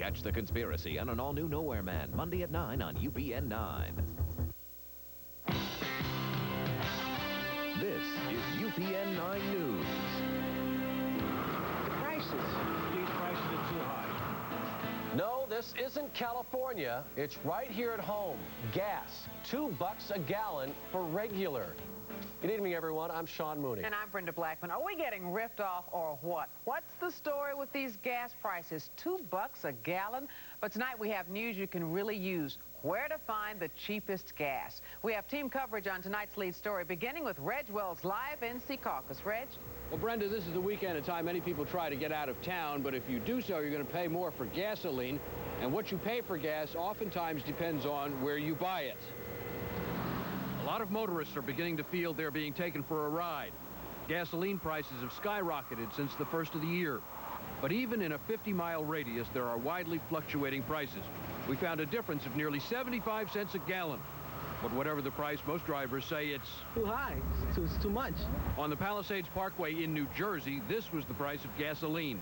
Catch the conspiracy on an all-new Nowhere Man, Monday at 9 on UPN 9. This is UPN 9 News. The prices. These prices are too high. No, this isn't California. It's right here at home. Gas, $2 a gallon for regular. Good evening, everyone. I'm Sean Mooney. And I'm Brenda Blackman. Are we getting ripped off or what? What's the story with these gas prices? $2 a gallon? But tonight we have news you can really use. Where to find the cheapest gas. We have team coverage on tonight's lead story, beginning with Reg Wells live in Secaucus. Reg? Well, Brenda, this is the weekend, a time many people try to get out of town, but if you do so, you're going to pay more for gasoline. And what you pay for gas oftentimes depends on where you buy it. A lot of motorists are beginning to feel they're being taken for a ride. Gasoline prices have skyrocketed since the first of the year. But even in a 50-mile radius, there are widely fluctuating prices. We found a difference of nearly 75 cents a gallon. But whatever the price, most drivers say it's too high. It's too much. On the Palisades Parkway in New Jersey, this was the price of gasoline.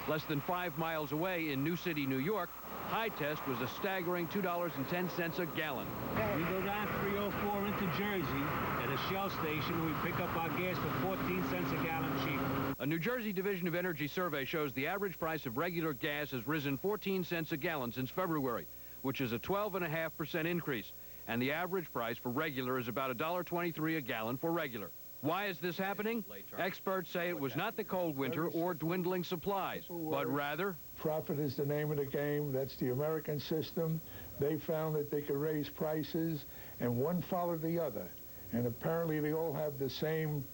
Less than 5 miles away in New City, New York, high test was a staggering $2.10 a gallon. We go down 304 into Jersey at a Shell station. We pick up our gas for 14 cents a gallon cheaper. A New Jersey Division of Energy survey shows the average price of regular gas has risen 14 cents a gallon since February, which is a 12.5% increase. And the average price for regular is about $1.23 a gallon for regular. Why is this happening? Experts say it was not the cold winter or dwindling supplies, but rather... Profit is the name of the game. That's the American system. They found that they could raise prices, and one followed the other. And apparently they all have the same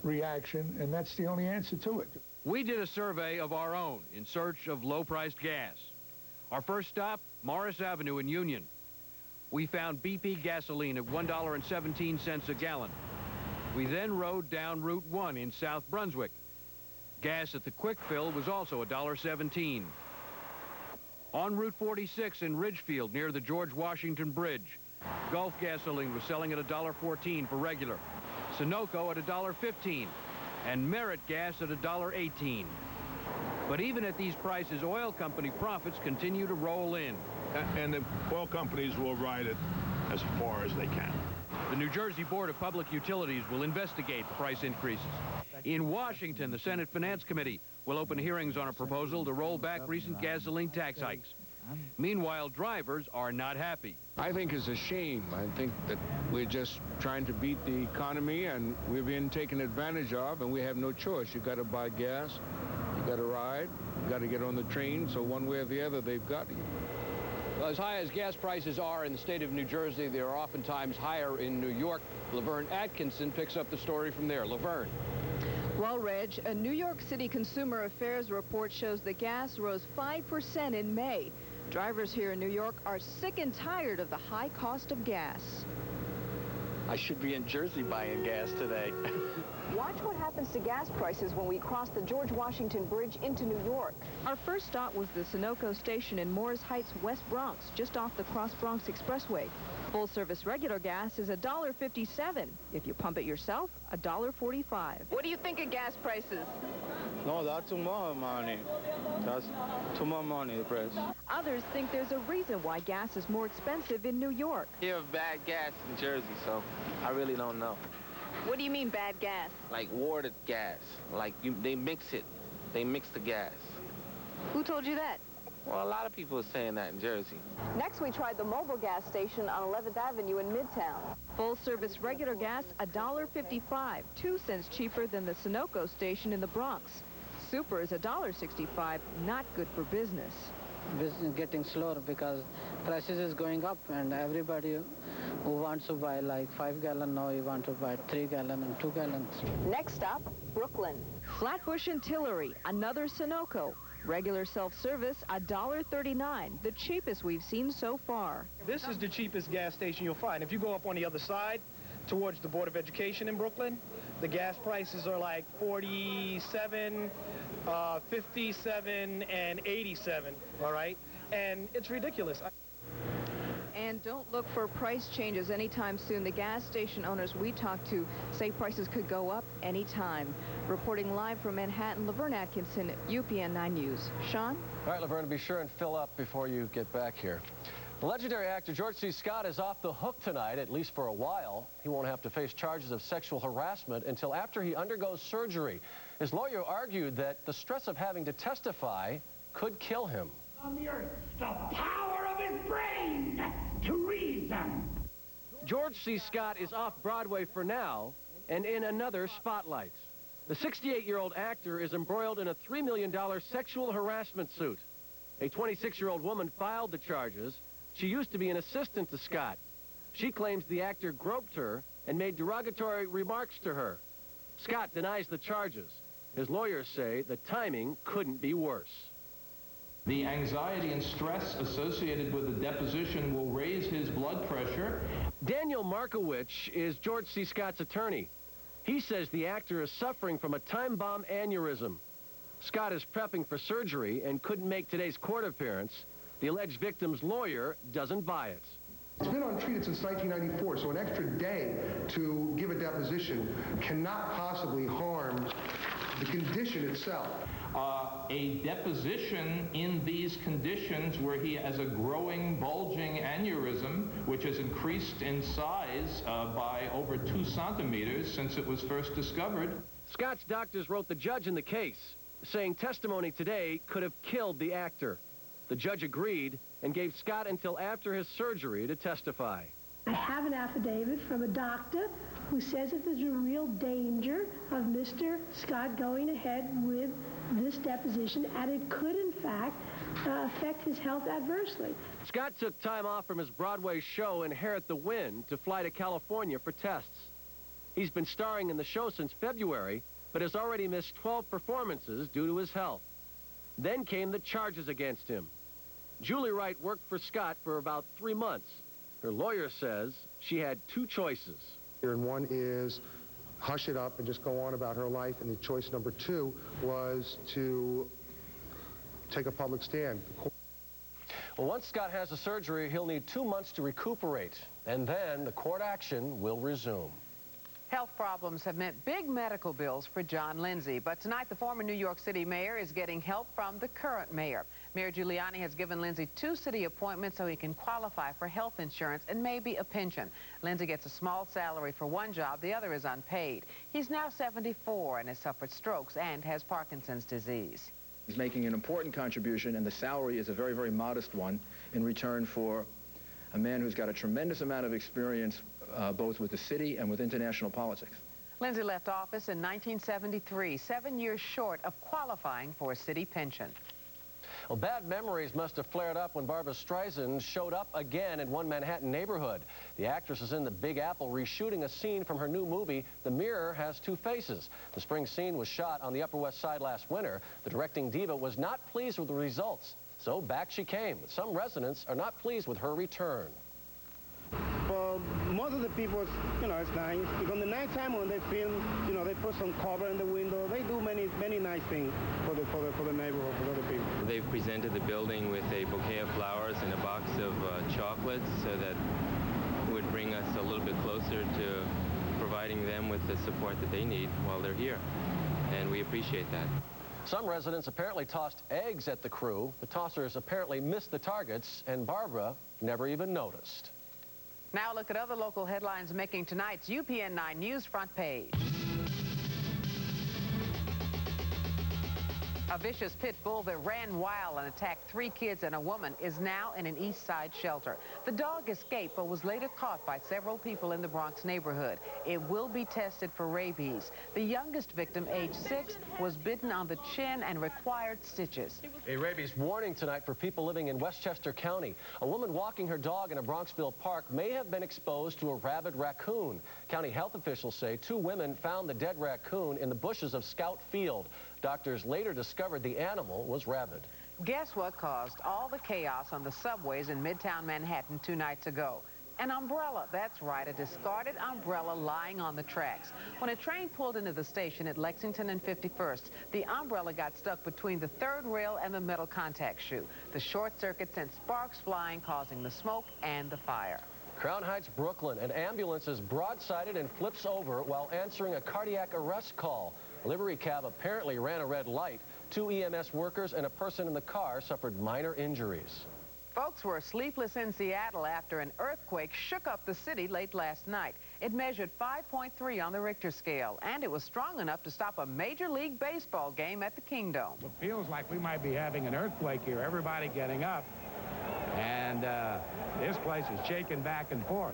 reaction, and that's the only answer to it. We did a survey of our own in search of low-priced gas. Our first stop, Morris Avenue in Union. We found BP gasoline at $1.17 a gallon. We then rode down Route 1 in South Brunswick. Gas at the Quick Fill was also $1.17. On Route 46 in Ridgefield near the George Washington Bridge, Gulf gasoline was selling at $1.14 for regular, Sunoco at $1.15, and Merit gas at $1.18. But even at these prices, oil company profits continue to roll in. And the oil companies will ride it as far as they can. The New Jersey Board of Public Utilities will investigate the price increases. In Washington, the Senate Finance Committee will open hearings on a proposal to roll back recent gasoline tax hikes. Meanwhile, drivers are not happy. I think it's a shame. I think that we're just trying to beat the economy, and we're being taken advantage of, and we have no choice. You got to buy gas, you got to ride, you got to get on the train, so one way or the other, they've got you. Well, as high as gas prices are in the state of New Jersey, they are oftentimes higher in New York. Laverne Atkinson picks up the story from there. Laverne. Well, Reg, a New York City Consumer Affairs report shows that gas rose 5% in May. Drivers here in New York are sick and tired of the high cost of gas. I should be in Jersey buying gas today. Watch what happens to gas prices when we cross the George Washington Bridge into New York. Our first stop was the Sunoco station in Moores Heights, West Bronx, just off the Cross Bronx Expressway. Full-service regular gas is $1.57. If you pump it yourself, $1.45. What do you think of gas prices? No, that's too much money. That's too much money, the price. Others think there's a reason why gas is more expensive in New York. You have bad gas in Jersey, so I really don't know. What do you mean bad gas? Like watered gas. Like they mix it. They mix the gas. Who told you that? Well, a lot of people are saying that in Jersey. Next, we tried the mobile gas station on 11th Avenue in Midtown. Full-service regular gas, $1.55, 2 cents cheaper than the Sunoco station in the Bronx. Super is $1.65, not good for business. Business getting slower because prices is going up, and everybody who wants to buy like 5 gallon now you want to buy 3 gallon and 2 gallons. Next stop, Brooklyn. Flatbush and Tillery, another Sunoco. Regular self-service, $1.39, the cheapest we've seen so far. This is the cheapest gas station you'll find. If you go up on the other side, towards the Board of Education in Brooklyn, the gas prices are like 47, 57, and 87, all right? And it's ridiculous. And don't look for price changes anytime soon. The gas station owners we talked to say prices could go up anytime. Reporting live from Manhattan, Laverne Atkinson, UPN 9 News. Sean? All right, Laverne, be sure and fill up before you get back here. The legendary actor George C. Scott is off the hook tonight, at least for a while. He won't have to face charges of sexual harassment until after he undergoes surgery. His lawyer argued that the stress of having to testify could kill him. On the earth, the power of his brain to reason. George C. Scott is off Broadway for now and in another spotlight. The 68-year-old actor is embroiled in a $3 million sexual harassment suit. A 26-year-old woman filed the charges. She used to be an assistant to Scott. She claims the actor groped her and made derogatory remarks to her. Scott denies the charges. His lawyers say the timing couldn't be worse. The anxiety and stress associated with the deposition will raise his blood pressure. Daniel Markowitz is George C. Scott's attorney. He says the actor is suffering from a time bomb aneurysm. Scott is prepping for surgery and couldn't make today's court appearance. The alleged victim's lawyer doesn't buy it. It's been untreated since 1994, so an extra day to give a deposition cannot possibly harm the condition itself. A deposition in these conditions where he has a growing, bulging aneurysm, which has increased in size by over 2 centimeters since it was first discovered. Scott's doctors wrote the judge in the case, saying testimony today could have killed the actor. The judge agreed and gave Scott until after his surgery to testify. I have an affidavit from a doctor who says that there's a real danger of Mr. Scott going ahead with this deposition, and it could, in fact, affect his health adversely. Scott took time off from his Broadway show Inherit the Wind to fly to California for tests. He's been starring in the show since February, but has already missed 12 performances due to his health. Then came the charges against him. Julie Wright worked for Scott for about 3 months. Her lawyer says she had 2 choices. And one is hush it up and just go on about her life, and the choice number 2 was to take a public stand. Well, once Scott has the surgery, he'll need 2 months to recuperate, and then the court action will resume. Health problems have meant big medical bills for John Lindsay, but tonight the former New York City mayor is getting help from the current mayor. Mayor Giuliani has given Lindsay 2 city appointments so he can qualify for health insurance and maybe a pension. Lindsay gets a small salary for one job, the other is unpaid. He's now 74 and has suffered strokes and has Parkinson's disease. He's making an important contribution, and the salary is a very, very modest one in return for a man who's got a tremendous amount of experience both with the city and with international politics. Lindsay left office in 1973, 7 years short of qualifying for a city pension. Well, bad memories must have flared up when Barbra Streisand showed up again in one Manhattan neighborhood. The actress is in the Big Apple reshooting a scene from her new movie, The Mirror Has Two Faces. The spring scene was shot on the Upper West Side last winter. The directing diva was not pleased with the results, so back she came. Some residents are not pleased with her return. For most of the people, it's nice. Because in the nighttime when they film, they put some cover in the window. They do many nice things for the neighborhood, for the people. They've presented the building with a bouquet of flowers and a box of chocolates so that would bring us a little bit closer to providing them with the support that they need while they're here. And we appreciate that. Some residents apparently tossed eggs at the crew. The tossers apparently missed the targets, and Barbara never even noticed. Now look at other local headlines making tonight's UPN 9 News front page. A vicious pit bull that ran wild and attacked 3 kids and a woman is now in an East Side shelter. The dog escaped but was later caught by several people in the Bronx neighborhood. It will be tested for rabies. The youngest victim, age 6, was bitten on the chin and required stitches. A rabies warning tonight for people living in Westchester County. A woman walking her dog in a Bronxville park may have been exposed to a rabid raccoon. County health officials say 2 women found the dead raccoon in the bushes of Scout Field. Doctors later discovered the animal was rabid. Guess what caused all the chaos on the subways in Midtown Manhattan 2 nights ago? An umbrella. That's right, a discarded umbrella lying on the tracks. When a train pulled into the station at Lexington and 51st, the umbrella got stuck between the third rail and the metal contact shoe. The short circuit sent sparks flying, causing the smoke and the fire. Crown Heights, Brooklyn. An ambulance is broadsided and flips over while answering a cardiac arrest call. A livery cab apparently ran a red light. 2 EMS workers and a person in the car suffered minor injuries. Folks were sleepless in Seattle after an earthquake shook up the city late last night. It measured 5.3 on the Richter scale, and it was strong enough to stop a Major League Baseball game at the Kingdome. It feels like we might be having an earthquake here. Everybody getting up, and this place is shaking back and forth.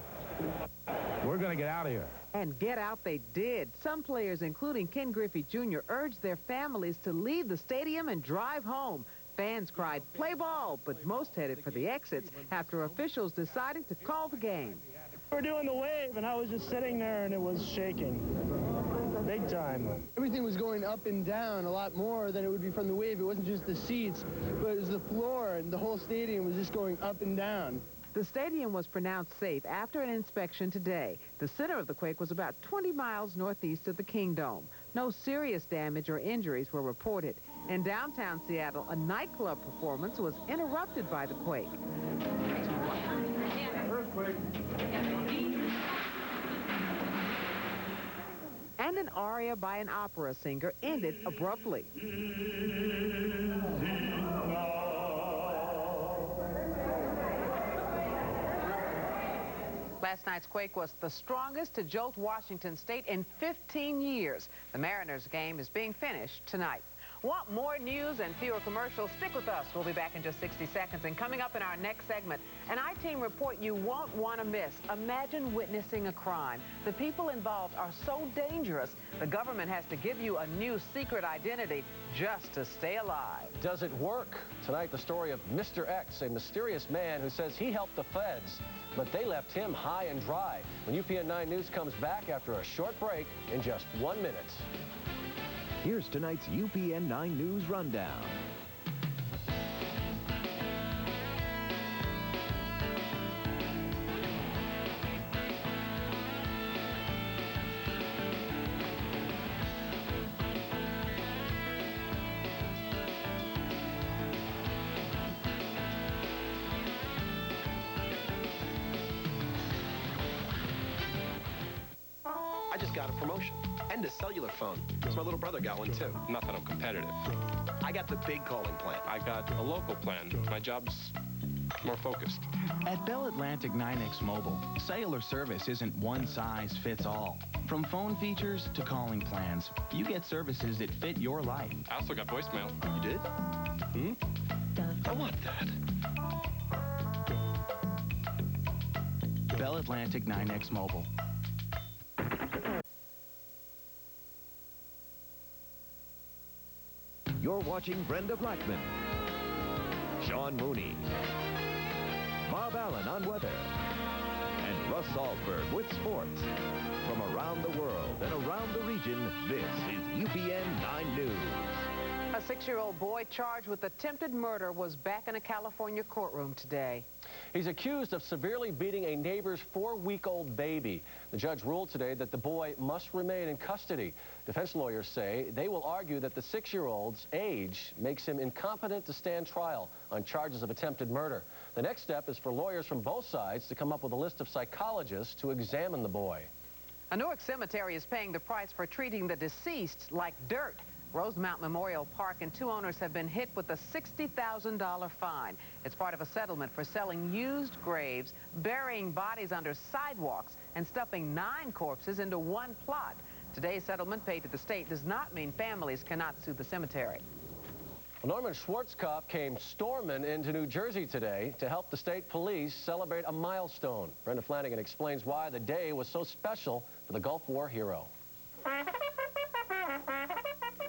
We're going to get out of here. And get out they did. Some players, including Ken Griffey Jr., urged their families to leave the stadium and drive home. Fans cried, "Play ball," but most headed for the exits after officials decided to call the game. We're doing the wave, and I was just sitting there, and it was shaking. Big time. Everything was going up and down a lot more than it would be from the wave. It wasn't just the seats, but it was the floor, and the whole stadium was just going up and down. The stadium was pronounced safe after an inspection today. The center of the quake was about 20 miles northeast of the Kingdome. No serious damage or injuries were reported. In downtown Seattle, a nightclub performance was interrupted by the quake. Earthquake. And an aria by an opera singer ended abruptly. Last night's quake was the strongest to jolt Washington State in 15 years. The Mariners game is being finished tonight. Want more news and fewer commercials? Stick with us. We'll be back in just 60 seconds. And coming up in our next segment, an I-Team report you won't want to miss. Imagine witnessing a crime. The people involved are so dangerous, the government has to give you a new secret identity just to stay alive. Does it work? Tonight, the story of Mr. X, a mysterious man who says he helped the feds, but they left him high and dry. When UPN 9 News comes back after a short break in just 1 minute. Here's tonight's UPN 9 News Rundown. I just got a promotion and a cellular phone. So my little brother got one too. Not that I'm competitive. I got the big calling plan. I got a local plan. My job's more focused. At Bell Atlantic 9X Mobile, cellular service isn't one size fits all. From phone features to calling plans, you get services that fit your life. I also got voicemail. You did? I want that. Bell Atlantic 9X Mobile. You're watching Brenda Blackman, Sean Mooney, Bob Allen on weather, and Russ Salzberg with sports. From around the world and around the region, this is UPN 9 News. A 6-year-old boy charged with attempted murder was back in a California courtroom today. He's accused of severely beating a neighbor's 4-week-old baby. The judge ruled today that the boy must remain in custody. Defense lawyers say they will argue that the 6-year-old's age makes him incompetent to stand trial on charges of attempted murder. The next step is for lawyers from both sides to come up with a list of psychologists to examine the boy. A Newark cemetery is paying the price for treating the deceased like dirt. Rosemount Memorial Park and 2 owners have been hit with a $60,000 fine. It's part of a settlement for selling used graves, burying bodies under sidewalks, and stuffing 9 corpses into one plot. Today's settlement paid to the state does not mean families cannot sue the cemetery. Norman Schwarzkopf came storming into New Jersey today to help the state police celebrate a milestone. Brenda Flanagan explains why the day was so special for the Gulf War hero.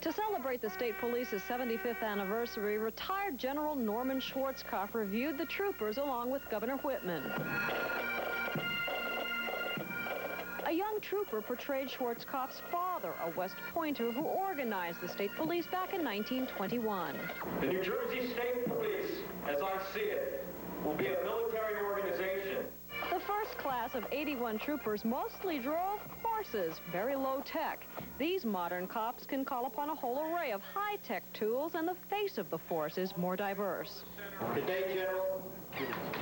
To celebrate the state police's 75th anniversary, retired General Norman Schwarzkopf reviewed the troopers along with Governor Whitman. A young trooper portrayed Schwarzkopf's father, a West Pointer who organized the state police back in 1921. The New Jersey State Police, as I see it, will be a military organization. The first class force of 81 troopers mostly drove horses, very low tech. These modern cops can call upon a whole array of high-tech tools, and the face of the force is more diverse. Today, General,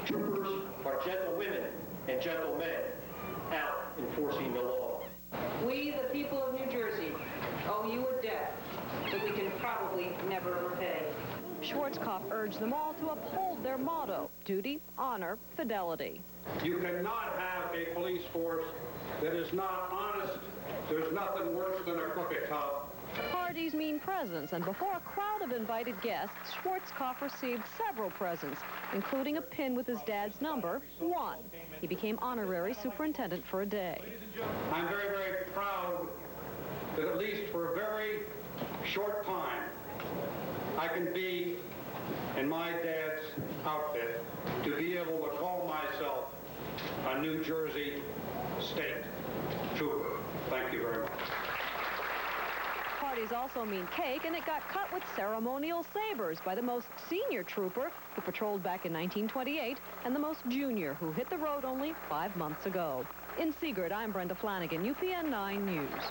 troopers are gentlewomen and gentlemen out enforcing the law. We, the people of New Jersey, owe you a debt that we can probably never repay. Schwarzkopf urged them all to uphold their motto, duty, honor, fidelity. You cannot have a police force that is not honest. There's nothing worse than a crooked cop. Parties mean presents, and before a crowd of invited guests, Schwarzkopf received several presents, including a pin with his dad's number, 1. He became honorary superintendent for a day. I'm very, very proud that at least for a very short time, I can be in my dad's outfit to be able to call myself a New Jersey State Trooper. Thank you very much. Parties also mean cake, and it got cut with ceremonial sabers by the most senior trooper, who patrolled back in 1928, and the most junior, who hit the road only 5 months ago. In Seagirt, I'm Brenda Flanagan, UPN 9 News.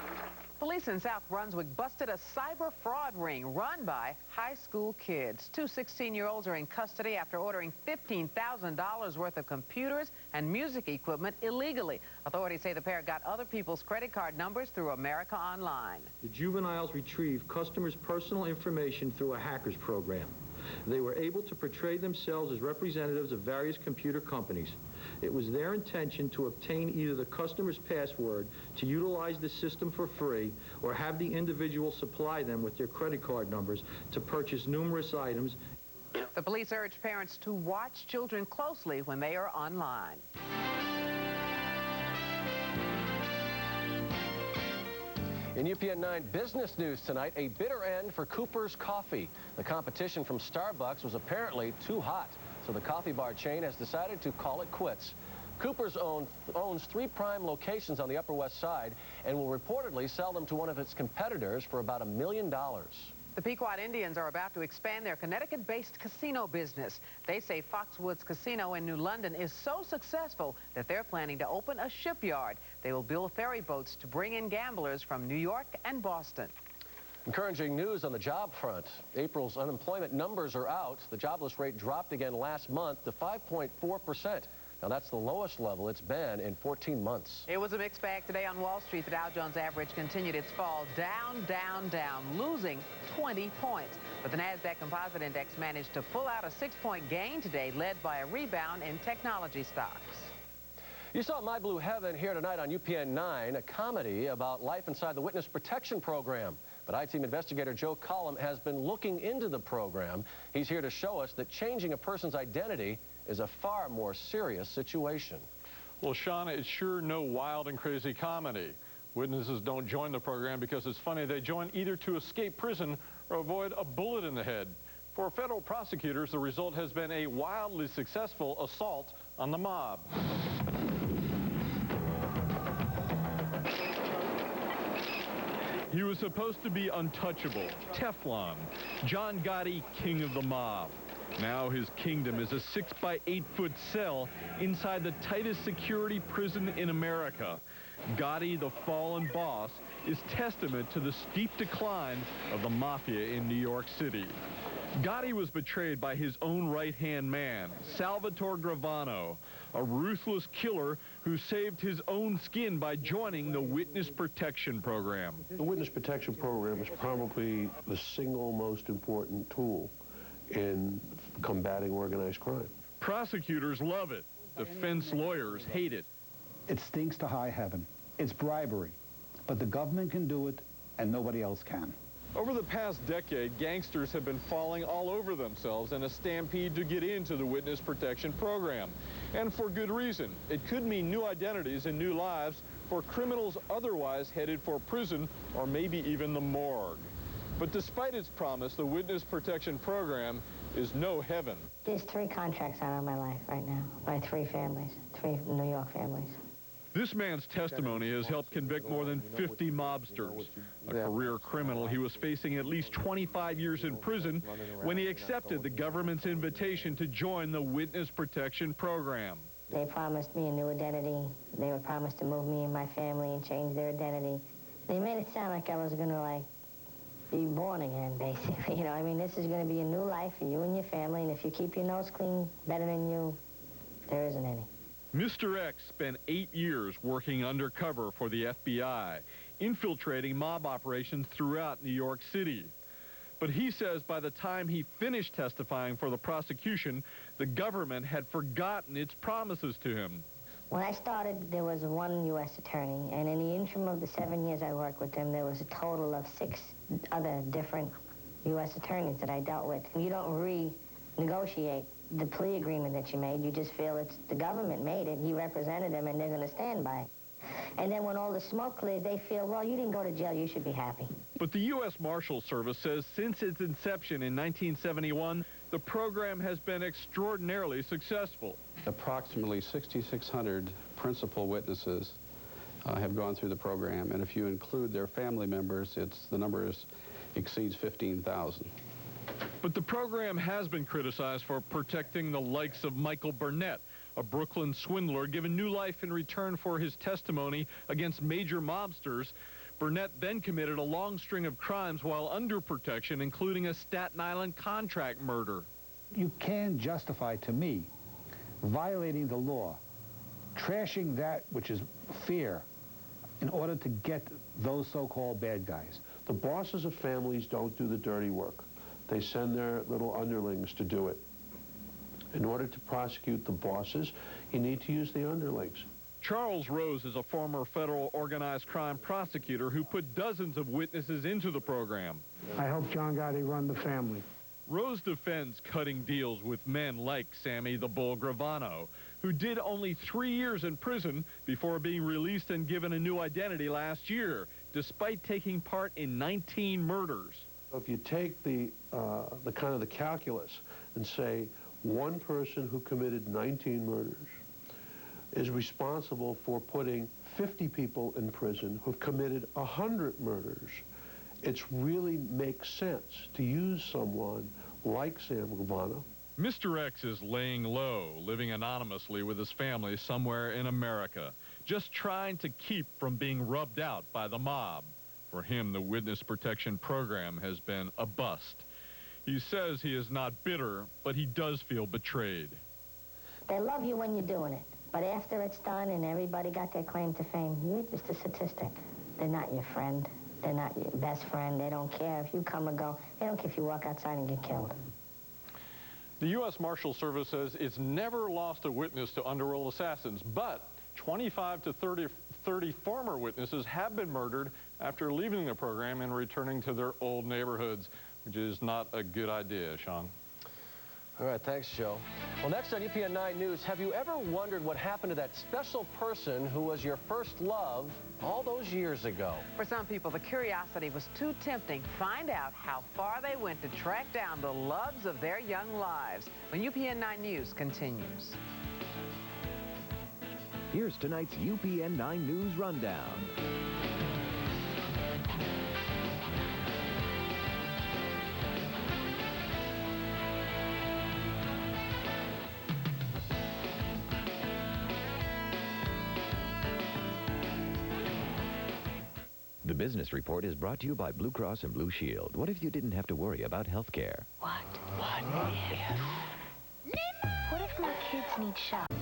Police in South Brunswick busted a cyber fraud ring run by high school kids. 2 16-year-olds are in custody after ordering $15,000 worth of computers and music equipment illegally. Authorities say the pair got other people's credit card numbers through America Online. The juveniles retrieved customers' personal information through a hackers program. They were able to portray themselves as representatives of various computer companies. It was their intention to obtain either the customer's password to utilize the system for free, or have the individual supply them with their credit card numbers to purchase numerous items. The police urge parents to watch children closely when they are online. In UPN 9 business news tonight, a bitter end for Cooper's Coffee. The competition from Starbucks was apparently too hot, so the coffee bar chain has decided to call it quits. Cooper's owns 3 prime locations on the Upper West Side and will reportedly sell them to one of its competitors for about $1 million. The Pequot Indians are about to expand their Connecticut-based casino business. They say Foxwoods Casino in New London is so successful that they're planning to open a shipyard. They will build ferry boats to bring in gamblers from New York and Boston. Encouraging news on the job front. April's unemployment numbers are out. The jobless rate dropped again last month to 5.4%. Now, that's the lowest level it's been in 14 months. It was a mixed bag today on Wall Street. The Dow Jones average continued its fall down, down, down, losing 20 points. But the NASDAQ Composite Index managed to pull out a 6-point gain today, led by a rebound in technology stocks. You saw My Blue Heaven here tonight on UPN 9, a comedy about life inside the Witness Protection Program. But I-Team investigator Joe Collum has been looking into the program. He's here to show us that changing a person's identity is a far more serious situation. Well, Shauna, it's sure no wild and crazy comedy. Witnesses don't join the program because it's funny. They join either to escape prison or avoid a bullet in the head. For federal prosecutors, the result has been a wildly successful assault on the mob. He was supposed to be untouchable, Teflon, John Gotti, king of the mob. Now his kingdom is a 6-by-8-foot cell inside the tightest security prison in America. Gotti, the fallen boss, is testament to the steep decline of the mafia in New York City. Gotti was betrayed by his own right-hand man, Salvatore Gravano, a ruthless killer who saved his own skin by joining the Witness Protection Program. The Witness Protection Program is probably the single most important tool in combating organized crime. Prosecutors love it. Defense lawyers hate it. It stinks to high heaven. It's bribery. But the government can do it, and nobody else can. Over the past decade, gangsters have been falling all over themselves in a stampede to get into the Witness Protection Program. And for good reason. It could mean new identities and new lives for criminals otherwise headed for prison or maybe even the morgue. But despite its promise, the Witness Protection Program is no heaven. There's 3 contracts out of my life right now by 3 families, 3 New York families. This man's testimony has helped convict more than 50 mobsters. A career criminal, he was facing at least 25 years in prison when he accepted the government's invitation to join the Witness Protection Program. They promised me a new identity. They were promised to move me and my family and change their identity. They made it sound like I was going to, like, be born again, basically. You know, I mean, this is going to be a new life for you and your family, and if you keep your nose clean better than you, there isn't any. Mr. X spent 8 years working undercover for the FBI, infiltrating mob operations throughout New York City. But he says by the time he finished testifying for the prosecution, the government had forgotten its promises to him. When I started, there was one U.S. attorney, and in the interim of the 7 years I worked with him, there was a total of 6 other different U.S. attorneys that I dealt with. You don't renegotiate the plea agreement that you made. You just feel it's the government made it, he represented them, and they're going to stand by it. And then when all the smoke clears, they feel, well, you didn't go to jail, you should be happy. But the U.S. Marshal Service says since its inception in 1971, the program has been extraordinarily successful. Approximately 6,600 principal witnesses have gone through the program, and if you include their family members, the number exceeds 15,000. But the program has been criticized for protecting the likes of Michael Burnett, a Brooklyn swindler given new life in return for his testimony against major mobsters. Burnett then committed a long string of crimes while under protection, including a Staten Island contract murder. You can justify, to me, violating the law, trashing that which is fair in order to get those so-called bad guys. The bosses of families don't do the dirty work. They send their little underlings to do it. In order to prosecute the bosses, you need to use the underlings. Charles Rose is a former federal organized crime prosecutor who put dozens of witnesses into the program. I hope John Gotti run the family. Rose defends cutting deals with men like Sammy the Bull Gravano, who did only 3 years in prison before being released and given a new identity last year, despite taking part in 19 murders. If you take the kind of the calculus and say one person who committed 19 murders is responsible for putting 50 people in prison who've committed 100 murders, it really makes sense to use someone like Sam Gravano. Mr. X is laying low, living anonymously with his family somewhere in America, just trying to keep from being rubbed out by the mob. For him, the witness protection program has been a bust. He says he is not bitter, but he does feel betrayed. They love you when you're doing it, but after it's done and everybody got their claim to fame, you're just a statistic. They're not your friend. They're not your best friend. They don't care if you come or go. They don't care if you walk outside and get killed. The U.S. Marshal Service says it's never lost a witness to underworld assassins, but 25 to 30 former witnesses have been murdered after leaving the program and returning to their old neighborhoods, which is not a good idea, Sean. All right, thanks, Joe. Well, next on UPN 9 News, have you ever wondered what happened to that special person who was your first love all those years ago? For some people, the curiosity was too tempting. Find out how far they went to track down the loves of their young lives when UPN 9 News continues. Here's tonight's UPN 9 News Rundown. The Business Report is brought to you by Blue Cross and Blue Shield. What if you didn't have to worry about health care? What if my kids need shots?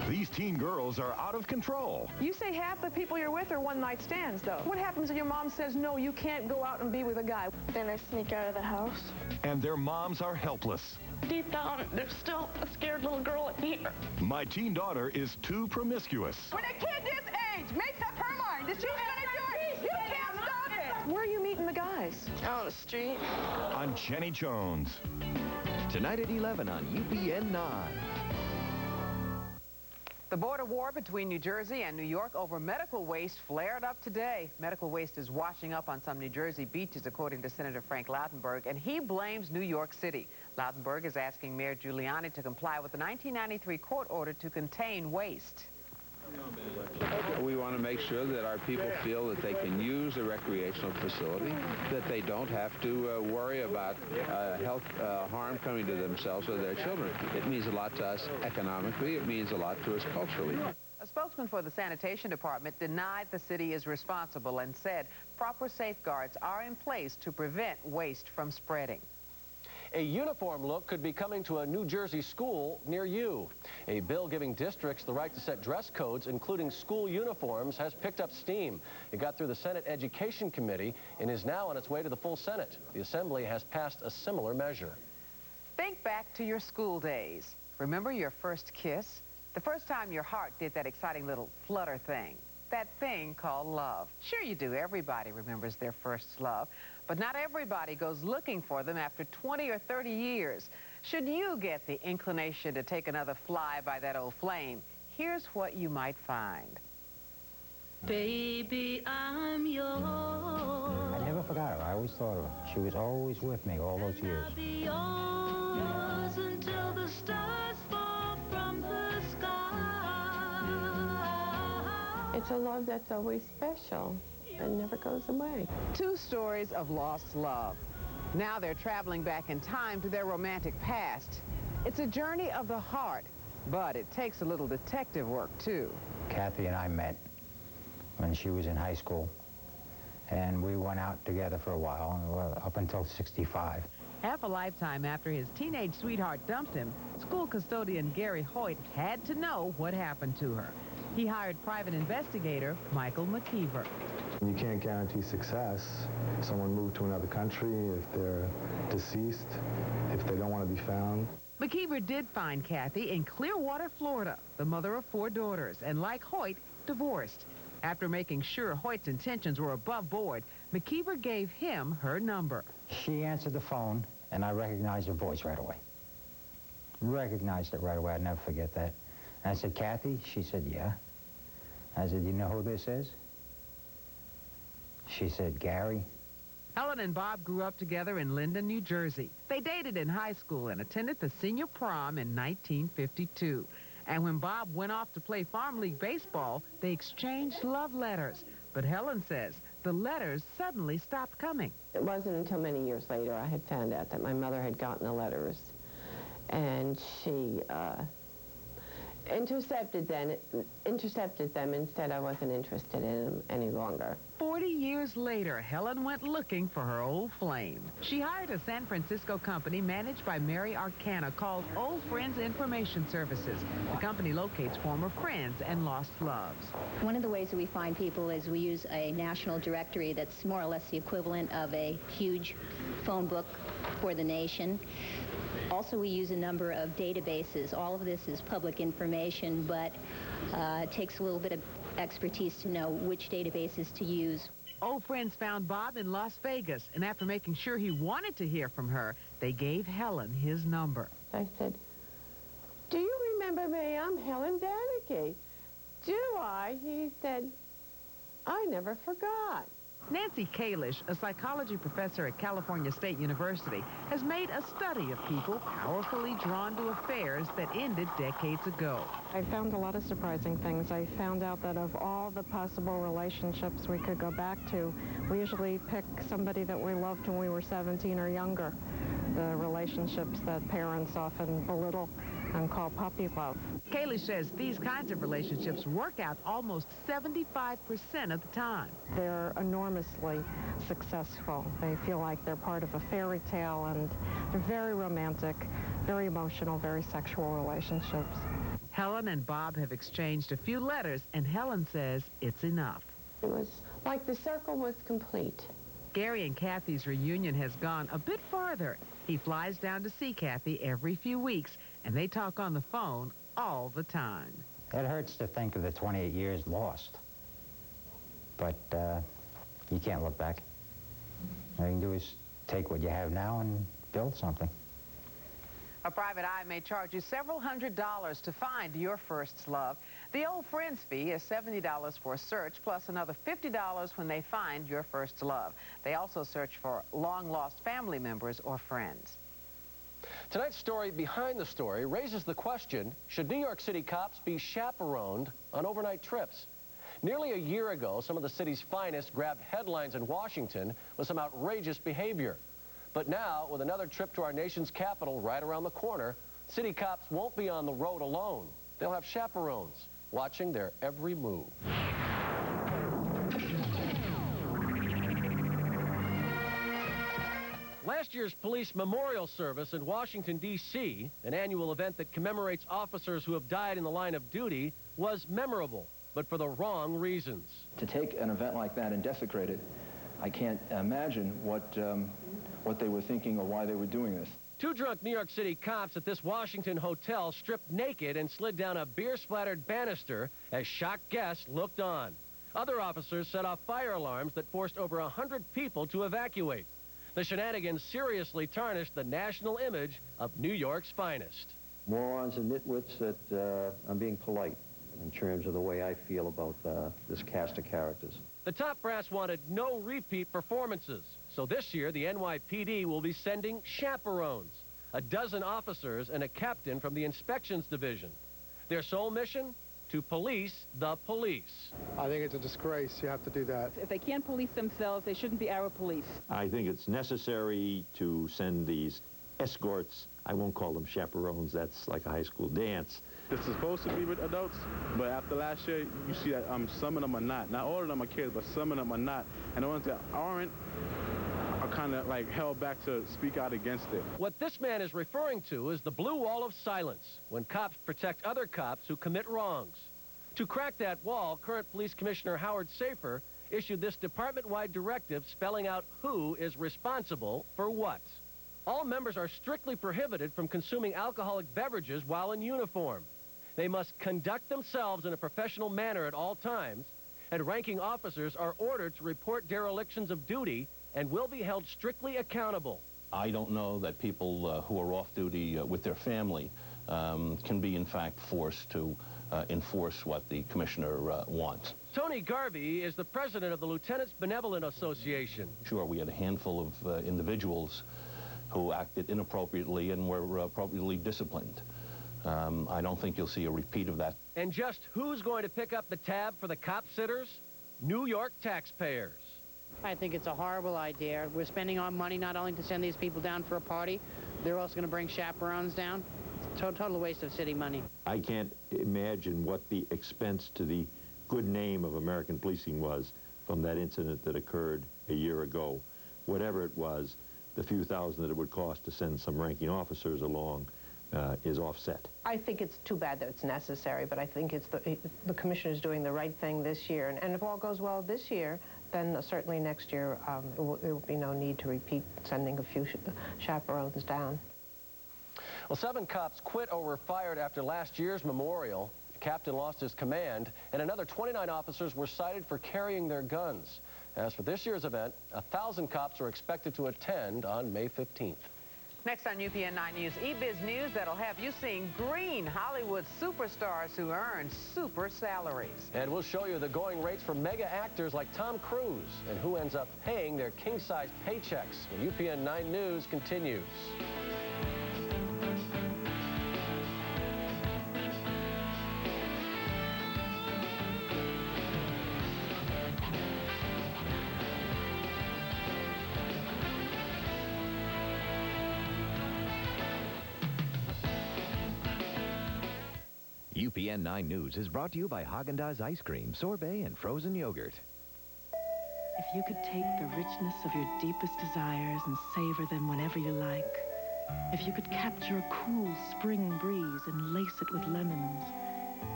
These teen girls are out of control. You say half the people you're with are one-night stands, though. What happens if your mom says, no, you can't go out and be with a guy? Then I sneak out of the house. And their moms are helpless. Deep down, there's still a scared little girl in here. My teen daughter is too promiscuous. When a kid this age makes up her mind that she's going to do it, you can't stop it. Where are you meeting the guys? Out on the street. On Jenny Jones. Tonight at 11 on UPN 9. The border war between New Jersey and New York over medical waste flared up today. Medical waste is washing up on some New Jersey beaches, according to Senator Frank Lautenberg, and he blames New York City. Lautenberg is asking Mayor Giuliani to comply with the 1993 court order to contain waste. We want to make sure that our people feel that they can use a recreational facility, that they don't have to worry about health harm coming to themselves or their children. It means a lot to us economically. It means a lot to us culturally. A spokesman for the sanitation department denied the city is responsible and said proper safeguards are in place to prevent waste from spreading. A uniform look could be coming to a New Jersey school near you. A bill giving districts the right to set dress codes, including school uniforms, has picked up steam. It got through the Senate Education Committee and is now on its way to the full Senate. The Assembly has passed a similar measure. Think back to your school days. Remember your first kiss? The first time your heart did that exciting little flutter thing. That thing called love. Sure you do. Everybody remembers their first love. But not everybody goes looking for them after 20 or 30 years. Should you get the inclination to take another fly by that old flame, here's what you might find. Baby, I'm yours. I never forgot her. I always thought of her. She was always with me all those years. I'll be yours until the stars fall from the sky. It's a love that's always special and never goes away. Two stories of lost love. Now they're traveling back in time to their romantic past. It's a journey of the heart, but it takes a little detective work, too. Kathy and I met when she was in high school, and we went out together for a while, up until 65. Half a lifetime after his teenage sweetheart dumped him, school custodian Gary Hoyt had to know what happened to her. He hired private investigator Michael McKeever. You can't guarantee success. Someone moved to another country, if they're deceased, if they don't want to be found. McKeever did find Kathy in Clearwater, Florida, the mother of 4 daughters, and like Hoyt, divorced. After making sure Hoyt's intentions were above board, McKeever gave him her number. She answered the phone, and I recognized her voice right away. Recognized it right away. I'd never forget that. And I said, Kathy? She said, yeah. I said, you know who this is? She said, Gary. Helen and Bob grew up together in Linden, New Jersey. They dated in high school and attended the senior prom in 1952. And when Bob went off to play Farm League baseball, they exchanged love letters. But Helen says the letters suddenly stopped coming. It wasn't until many years later I had found out that my mother had gotten the letters. And she intercepted them and said I wasn't interested in them any longer. 40 years later, Helen went looking for her old flame. She hired a San Francisco company managed by Mary Arcana called Old Friends Information Services. The company locates former friends and lost loves. One of the ways that we find people is we use a national directory that's more or less the equivalent of a huge phone book for the nation. Also, we use a number of databases. All of this is public information, but it takes a little bit of expertise to know which databases to use. Old friends found Bob in Las Vegas, and after making sure he wanted to hear from her, they gave Helen his number. I said, do you remember me? I'm Helen Danicki. Do I? He said, I never forgot. Nancy Kalish, a psychology professor at California State University, has made a study of people powerfully drawn to affairs that ended decades ago. I found a lot of surprising things. I found out that of all the possible relationships we could go back to, we usually pick somebody that we loved when we were 17 or younger. The relationships that parents often belittle and call puppy love. Kalish says these kinds of relationships work out almost 75% of the time. They're enormously successful. They feel like they're part of a fairy tale, and they're very romantic, very emotional, very sexual relationships. Helen and Bob have exchanged a few letters, and Helen says it's enough. It was like the circle was complete. Gary and Kathy's reunion has gone a bit farther. He flies down to see Kathy every few weeks, and they talk on the phone all the time. It hurts to think of the 28 years lost, but you can't look back. All you can do is take what you have now and build something. A private eye may charge you several $100s to find your first love. The Old Friends fee is $70 for a search, plus another $50 when they find your first love. They also search for long-lost family members or friends. Tonight's story behind the story raises the question, should New York City cops be chaperoned on overnight trips? Nearly a year ago, some of the city's finest grabbed headlines in Washington with some outrageous behavior. But now, with another trip to our nation's capital right around the corner, city cops won't be on the road alone. They'll have chaperones watching their every move. Last year's police memorial service in Washington, D.C., an annual event that commemorates officers who have died in the line of duty, was memorable, but for the wrong reasons. To take an event like that and desecrate it, I can't imagine what they were thinking or why they were doing this. Two drunk New York City cops at this Washington hotel stripped naked and slid down a beer-splattered banister as shocked guests looked on. Other officers set off fire alarms that forced over 100 people to evacuate. The shenanigans seriously tarnished the national image of New York's finest. Morons and nitwits that I'm being polite in terms of the way I feel about this cast of characters. The top brass wanted no repeat performances, so this year the NYPD will be sending chaperones, a dozen officers and a captain from the inspections division. Their sole mission? To police the police. I think it's a disgrace. You have to do that. If they can't police themselves, they shouldn't be our police. I think it's necessary to send these escorts. I won't call them chaperones. That's like a high school dance. This is supposed to be with adults, but after last year, you see that some of them are not. Not all of them are kids, but some of them are not. And the ones that aren't are kind of like held back to speak out against it. What this man is referring to is the blue wall of silence, when cops protect other cops who commit wrongs. To crack that wall, current Police Commissioner Howard Safir issued this department-wide directive spelling out who is responsible for what. All members are strictly prohibited from consuming alcoholic beverages while in uniform. They must conduct themselves in a professional manner at all times, and ranking officers are ordered to report derelictions of duty and will be held strictly accountable. I don't know that people who are off duty with their family can be, in fact, forced to enforce what the commissioner wants. Tony Garvey is the president of the Lieutenants Benevolent Association. Sure, we had a handful of individuals who acted inappropriately and were appropriately disciplined. I don't think you'll see a repeat of that. And just who's going to pick up the tab for the cop sitters? New York taxpayers. I think it's a horrible idea. We're spending our money not only to send these people down for a party, they're also going to bring chaperones down. It's a total waste of city money. I can't imagine what the expense to the good name of American policing was from that incident that occurred a year ago. Whatever it was, the few thousand that it would cost to send some ranking officers along is offset. I think it's too bad that it's necessary, but I think it's the commissioner's doing the right thing this year. And if all goes well this year, then certainly next year there will be no need to repeat sending a few chaperones down. Well, 7 cops quit or were fired after last year's memorial. The captain lost his command, and another 29 officers were cited for carrying their guns. As for this year's event, 1,000 cops are expected to attend on May 15th. Next on UPN 9 News, eBiz News that'll have you seeing green Hollywood superstars who earn super salaries. And we'll show you the going rates for mega actors like Tom Cruise and who ends up paying their king-size paychecks when UPN 9 News continues. UPN 9 News is brought to you by Haagen-Dazs ice cream, sorbet, and frozen yogurt. If you could take the richness of your deepest desires and savor them whenever you like. If you could capture a cool spring breeze and lace it with lemons.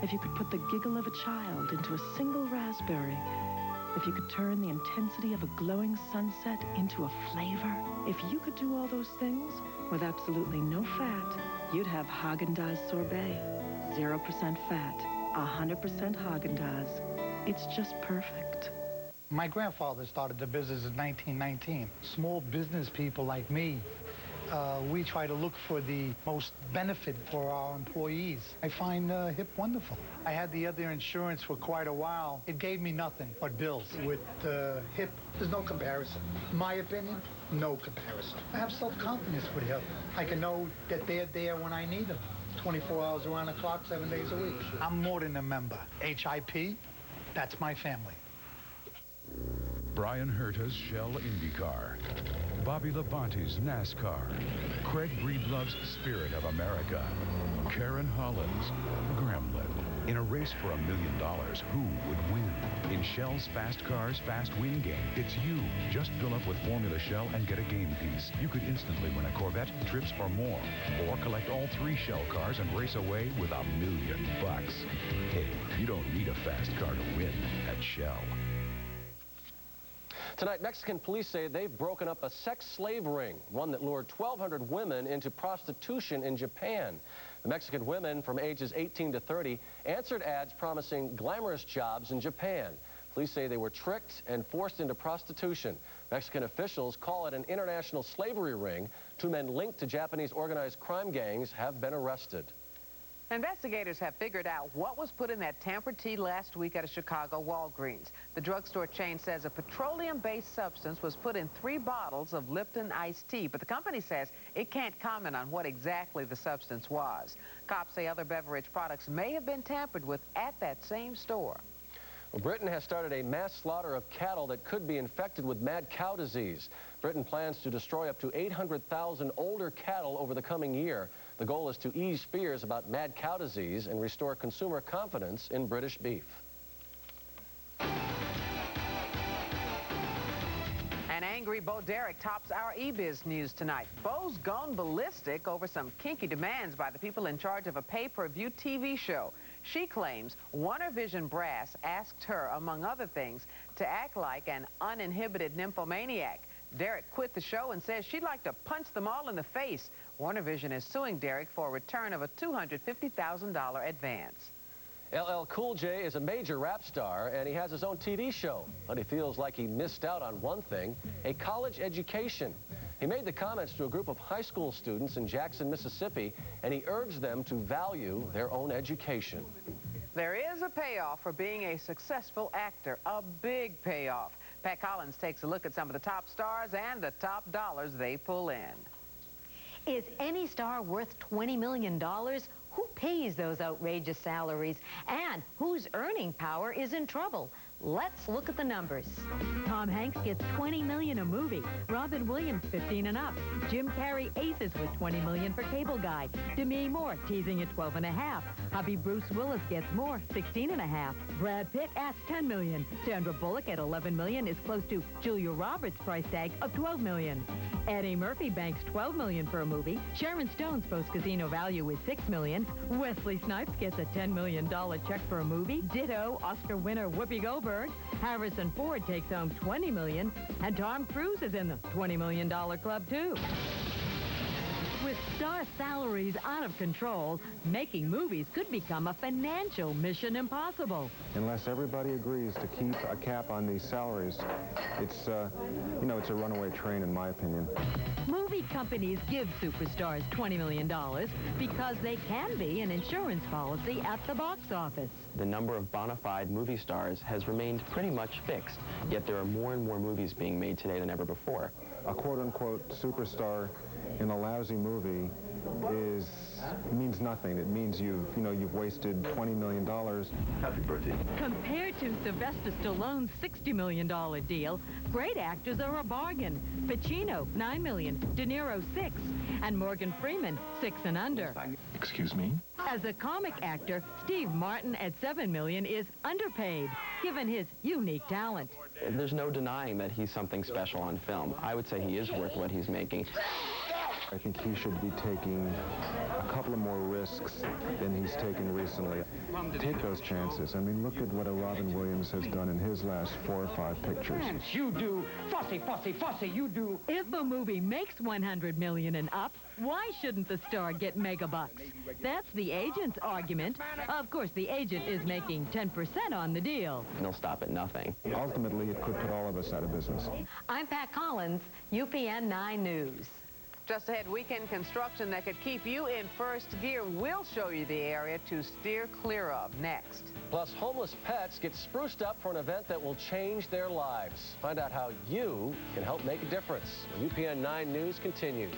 If you could put the giggle of a child into a single raspberry. If you could turn the intensity of a glowing sunset into a flavor. If you could do all those things with absolutely no fat, you'd have Haagen-Dazs sorbet. 0% fat, 100% Haagen-Dazs. It's just perfect. My grandfather started the business in 1919. Small business people like me we try to look for the most benefit for our employees. I find HIP wonderful. I had the other insurance for quite a while. It gave me nothing but bills. With HIP, there's no comparison. In my opinion, no comparison. I have self-confidence with HIP. I can know that they're there when I need them. 24 hours around the clock, 7 days a week. I'm more than a member. HIP, that's my family. Brian Herta's Shell IndyCar, Bobby Labonte's NASCAR, Craig Breedlove's Spirit of America, Karen Holland's Gremlin. In a race for $1 million, who would win? In Shell's Fast Cars Fast Win game, it's you. Just fill up with Formula Shell and get a game piece. You could instantly win a Corvette, trips, or more. Or collect all 3 Shell cars and race away with $1 million. Hey, you don't need a fast car to win at Shell. Tonight, Mexican police say they've broken up a sex slave ring, one that lured 1,200 women into prostitution in Japan. The Mexican women from ages 18 to 30 answered ads promising glamorous jobs in Japan. Police say they were tricked and forced into prostitution. Mexican officials call it an international slavery ring. 2 men linked to Japanese organized crime gangs have been arrested. Investigators have figured out what was put in that tampered tea last week at a Chicago Walgreens. The drugstore chain says a petroleum-based substance was put in 3 bottles of Lipton iced tea, but the company says it can't comment on what exactly the substance was. Cops say other beverage products may have been tampered with at that same store. Well, Britain has started a mass slaughter of cattle that could be infected with mad cow disease. Britain plans to destroy up to 800,000 older cattle over the coming year. The goal is to ease fears about mad cow disease and restore consumer confidence in British beef. An angry Bo Derek tops our eBiz news tonight. Bo's gone ballistic over some kinky demands by the people in charge of a pay-per-view TV show. She claims Warner Vision brass asked her, among other things, to act like an uninhibited nymphomaniac. Derek quit the show and says she'd like to punch them all in the face. Warner Vision is suing Derek for a return of a $250,000 advance. LL Cool J is a major rap star, and he has his own TV show. But he feels like he missed out on one thing, a college education. He made the comments to a group of high school students in Jackson, Mississippi, and he urged them to value their own education. There is a payoff for being a successful actor, a big payoff. Pat Collins takes a look at some of the top stars and the top dollars they pull in. Is any star worth $20 million? Who pays those outrageous salaries? And whose earning power is in trouble? Let's look at the numbers. Tom Hanks gets $20 million a movie. Robin Williams, 15 and up. Jim Carrey aces with $20 million for Cable Guy. Demi Moore teasing at 12 and a half. Hubby Bruce Willis gets more, 16 and a half. Brad Pitt asks $10 million. Sandra Bullock at 11 million is close to Julia Roberts' price tag of 12 million. Eddie Murphy banks 12 million for a movie. Sharon Stone's post-casino value is 6 million. Wesley Snipes gets a $10 million check for a movie. Ditto Oscar winner Whoopi Goldberg. Harrison Ford takes home $20 million, and Tom Cruise is in the $20 million club, too. With star salaries out of control, making movies could become a financial mission impossible. Unless everybody agrees to keep a cap on these salaries, it's, it's a runaway train, in my opinion. Movie companies give superstars $20 million because they can be an insurance policy at the box office. The number of bona fide movie stars has remained pretty much fixed, yet there are more and more movies being made today than ever before. A quote-unquote superstar in a lousy movie means nothing. It means you've wasted $20 million. Happy birthday. Compared to Sylvester Stallone's $60 million deal, great actors are a bargain. Pacino, $9 million, De Niro, $6, and Morgan Freeman, 6 and under. Excuse me? As a comic actor, Steve Martin at $7 million is underpaid, given his unique talent. There's no denying that he's something special on film. I would say he is worth what he's making. I think he should be taking a couple of more risks than he's taken recently. Take those chances. I mean, look at what a Robin Williams has done in his last 4 or 5 pictures. You do. Fosse, you do. If a movie makes $100 million and up, why shouldn't the star get megabucks? That's the agent's argument. Of course, the agent is making 10% on the deal. They'll stop at nothing. Ultimately, it could put all of us out of business. I'm Pat Collins, UPN 9 News. Just ahead, weekend construction that could keep you in first gear. We'll show you the area to steer clear of next. Plus, homeless pets get spruced up for an event that will change their lives. Find out how you can help make a difference when UPN 9 News continues.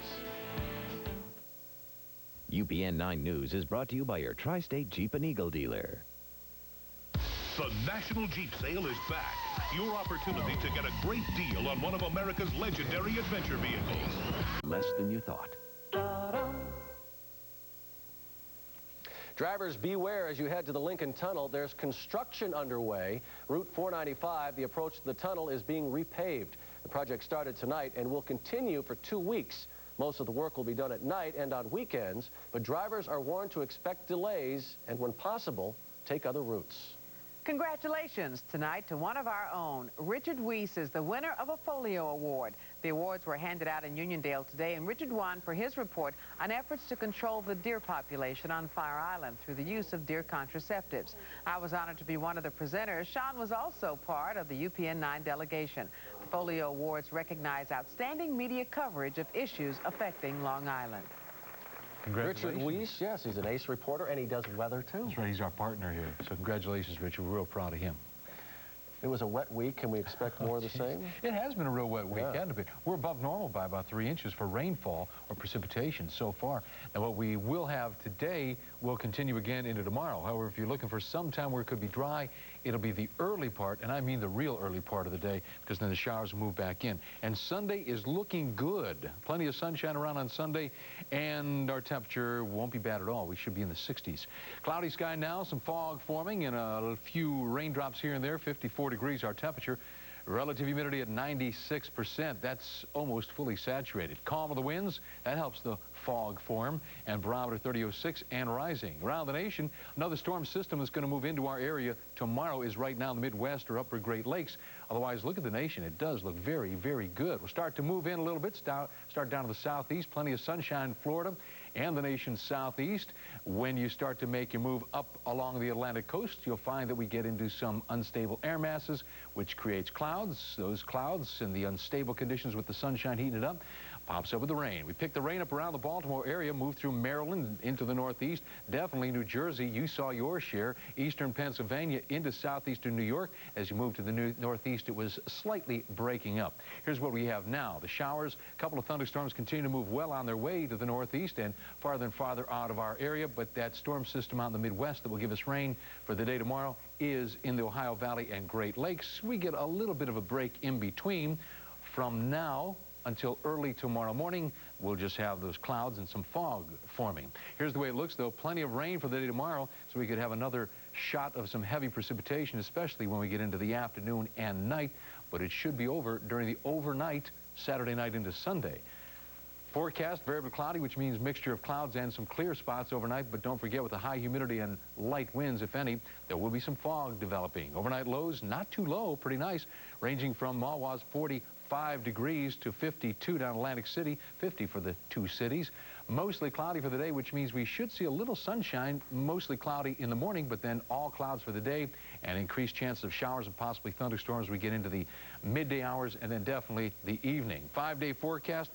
UPN 9 News is brought to you by your Tri-State Jeep and Eagle dealer. The National Jeep Sale is back. Your opportunity to get a great deal on one of America's legendary adventure vehicles. Less than you thought. Drivers, beware as you head to the Lincoln Tunnel. There's construction underway. Route 495, the approach to the tunnel, is being repaved. The project started tonight and will continue for 2 weeks. Most of the work will be done at night and on weekends, but drivers are warned to expect delays and, when possible, take other routes. Congratulations tonight to one of our own. Richard Weiss is the winner of a Folio Award. The awards were handed out in Uniondale today, and Richard won for his report on efforts to control the deer population on Fire Island through the use of deer contraceptives. I was honored to be one of the presenters. Sean was also part of the UPN 9 delegation. The Folio Awards recognize outstanding media coverage of issues affecting Long Island. Richard Weiss, yes, he's an ace reporter, and he does weather, too. That's right, he's our partner here. So congratulations, Richard. We're real proud of him. It was a wet week. Can we expect more of the same? It has been a real wet week, hasn't it? We're above normal by about 3 inches for rainfall or precipitation so far. Now, what we will have today will continue again into tomorrow. However, if you're looking for some time where it could be dry, it'll be the early part, and I mean the real early part of the day, because then the showers will move back in. And Sunday is looking good. Plenty of sunshine around on Sunday, and our temperature won't be bad at all. We should be in the 60s. Cloudy sky now, some fog forming, and a few raindrops here and there. 54 degrees our temperature. Relative humidity at 96%. That's almost fully saturated. Calm of the winds, that helps the fog form, and barometer 3006 and rising. Around the nation, another storm system is going to move into our area tomorrow. Is right now in the Midwest or upper Great Lakes. Otherwise, look at the nation. It does look very, very good. We'll start to move in a little bit, start down to the southeast. Plenty of sunshine in Florida and the nation's southeast. When you start to make your move up along the Atlantic coast, you'll find that we get into some unstable air masses, which creates clouds. Those clouds and the unstable conditions with the sunshine heating it up pops up with the rain. We pick the rain up around the Baltimore area, move through Maryland into the northeast, definitely New Jersey. You saw your share. Eastern Pennsylvania into southeastern New York. As you move to the northeast, it was slightly breaking up. Here's what we have now. The showers, a couple of thunderstorms continue to move well on their way to the northeast and farther and farther out of our area, but that storm system out in the Midwest that will give us rain for the day tomorrow is in the Ohio Valley and Great Lakes. We get a little bit of a break in between. From now until early tomorrow morning, we'll just have those clouds and some fog forming. Here's the way it looks, though. Plenty of rain for the day tomorrow, so we could have another shot of some heavy precipitation, especially when we get into the afternoon and night, but it should be over during the overnight, Saturday night into Sunday. Forecast, variable cloudy, which means mixture of clouds and some clear spots overnight, but don't forget, with the high humidity and light winds, if any, there will be some fog developing. Overnight lows, not too low, pretty nice, ranging from Mahwah's 45 degrees to 52 down Atlantic City, 50 for the two cities. Mostly cloudy for the day, which means we should see a little sunshine, mostly cloudy in the morning, but then all clouds for the day and increased chance of showers and possibly thunderstorms as we get into the midday hours and then definitely the evening. 5-day forecast.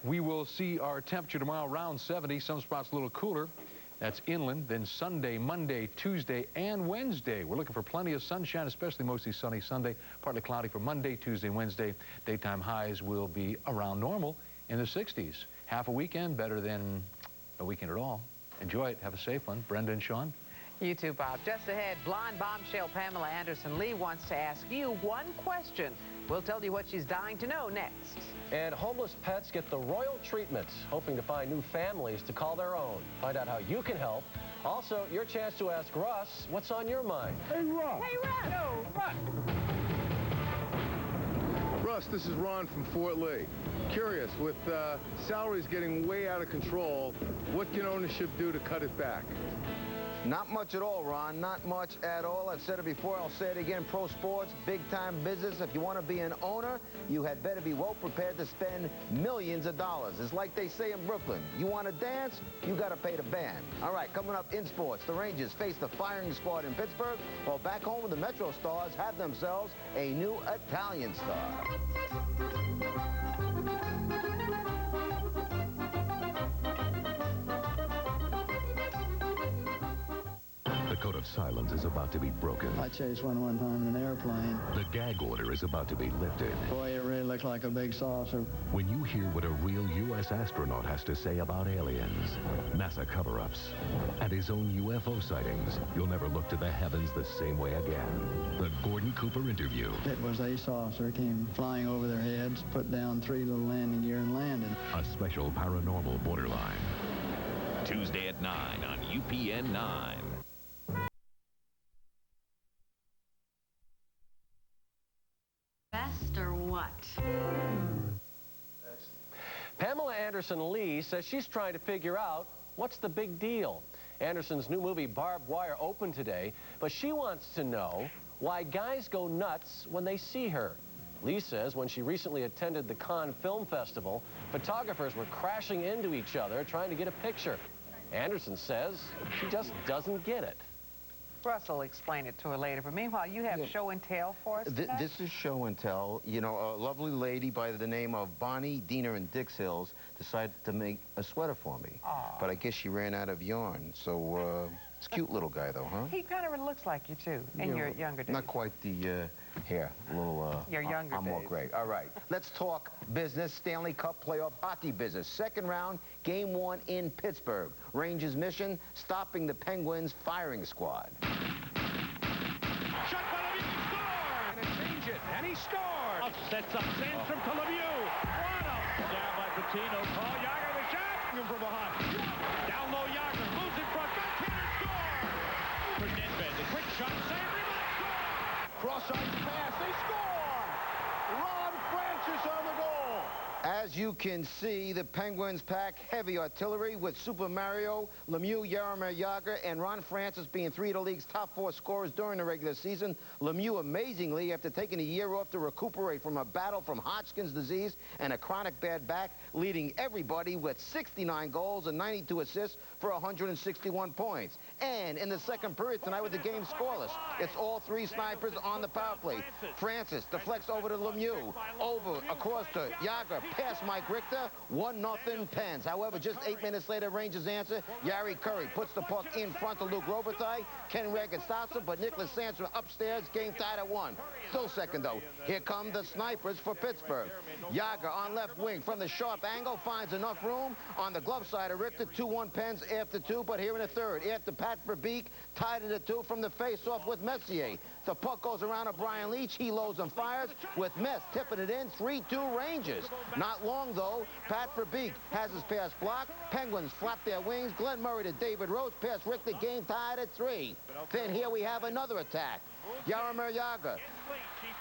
We will see our temperature tomorrow around 70, some spots a little cooler. That's inland. Then Sunday, Monday, Tuesday, and Wednesday. We're looking for plenty of sunshine, especially mostly sunny Sunday. Partly cloudy for Monday, Tuesday, Wednesday. Daytime highs will be around normal in the 60s. Half a weekend, better than a weekend at all. Enjoy it. Have a safe one. Brenda and Sean. You too, Bob. Just ahead, blonde bombshell Pamela Anderson-Lee wants to ask you one question. We'll tell you what she's dying to know next. And homeless pets get the royal treatment, hoping to find new families to call their own. Find out how you can help. Also, your chance to ask Russ what's on your mind. Hey, Russ. Hey, Russ. Yo, Russ. Russ, this is Ron from Fort Lee. Curious, with salaries getting way out of control, what can ownership do to cut it back? Not much at all, Ron. Not much at all. I've said it before. I'll say it again. Pro sports, big-time business. If you want to be an owner, you had better be well prepared to spend millions of dollars. It's like they say in Brooklyn. You want to dance? You got to pay the band. All right, coming up in sports, the Rangers face the firing squad in Pittsburgh, while back home the Metro Stars have themselves a new Italian star. code of silence is about to be broken. I chased one time in an airplane. The gag order is about to be lifted. Boy, it really looked like a big saucer. When you hear what a real U.S. astronaut has to say about aliens, NASA cover-ups, and his own UFO sightings, you'll never look to the heavens the same way again. The Gordon Cooper Interview. It was a saucer, came flying over their heads, put down 3 little landing gear and landed. A special paranormal borderline. Tuesday at 9 on UPN 9. Best or what? Pamela Anderson Lee says she's trying to figure out what's the big deal. Anderson's new movie Barbed Wire opened today, but she wants to know why guys go nuts when they see her. Lee says when she recently attended the Cannes Film Festival, photographers were crashing into each other trying to get a picture. Anderson says she just doesn't get it. Russ will explain it to her later, but meanwhile, you have show and tell for us tonight? This is show and tell. You know, a lovely lady by the name of Bonnie Diener in Dix Hills decided to make a sweater for me. Aww. But I guess she ran out of yarn, so it's a cute little guy, though, huh? He kind of looks like you, too, in your younger days. Not quite the hair, a little... Your younger I'm more days. gray. All right, let's talk business, Stanley Cup playoff hockey business. Second round, game 1 in Pittsburgh. Rangers' mission, stopping the Penguins' firing squad. Shot by Lemieux, he scored! And change it, and he scored! Sets up Sandstrom to Lemieux. Toronto. Down by Patino. Paul Yager, the shot! From behind. Down low, Yager. Moves in front. Backhander, score! For Nedved, the quick shot. Save, rebound, score! Cross-ice pass. They score! Ron Francis on the goal. As you can see, the Penguins pack heavy artillery with Super Mario, Lemieux, Jaromir Jagr, and Ron Francis being 3 of the league's top 4 scorers during the regular season. Lemieux, amazingly, after taking a year off to recuperate from a battle from Hodgkin's disease and a chronic bad back, leading everybody with 69 goals and 92 assists for 161 points. And in the second period tonight with the game scoreless, it's all 3 snipers on the power play. Francis deflects over to Lemieux, over across to Jagr, past Mike Richter, 1-0 Pens. However, just 8 minutes later, Rangers answer. Yari Curry puts the puck in front of Luke Robitaille. Ken Reagan stops him, but Nicholas Sandstrom upstairs, game tied at 1. Still second, though. Here come the snipers for Pittsburgh. Jagr on left wing from the sharp angle finds enough room on the glove side of Richter. 2-1 Pens after 2, but here in the third, after Pat Verbeek tied it at 2 from the face-off with Messier. The puck goes around to Brian Leach. He loads and fires with Mess tipping it in. 3-2 Rangers. Not long, though. Pat Verbeek has his pass blocked. Penguins flap their wings. Glenn Murray to David Rose. Pass Richter. Game tied at 3. Then here we have another attack. Jaromir Jagr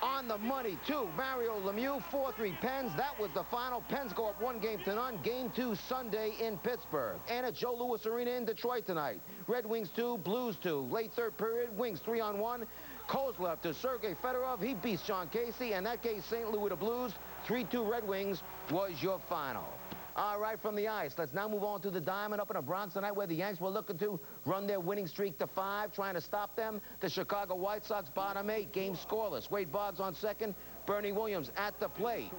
on the money, too. Mario Lemieux, 4-3 Pens. That was the final. Pens go up 1-0. Game 2 Sunday in Pittsburgh. And at Joe Louis Arena in Detroit tonight. Red Wings 2, Blues 2. Late third period, Wings 3-on-1. Kozlov to Sergei Fedorov. He beats John Casey, and that gave St. Louis the Blues. 3-2 Red Wings was your final. All right, from the ice, let's now move on to the Diamond up in the Bronx tonight, where the Yanks were looking to run their winning streak to 5, trying to stop them. The Chicago White Sox bottom 8, game scoreless. Wade Boggs on second, Bernie Williams at the plate.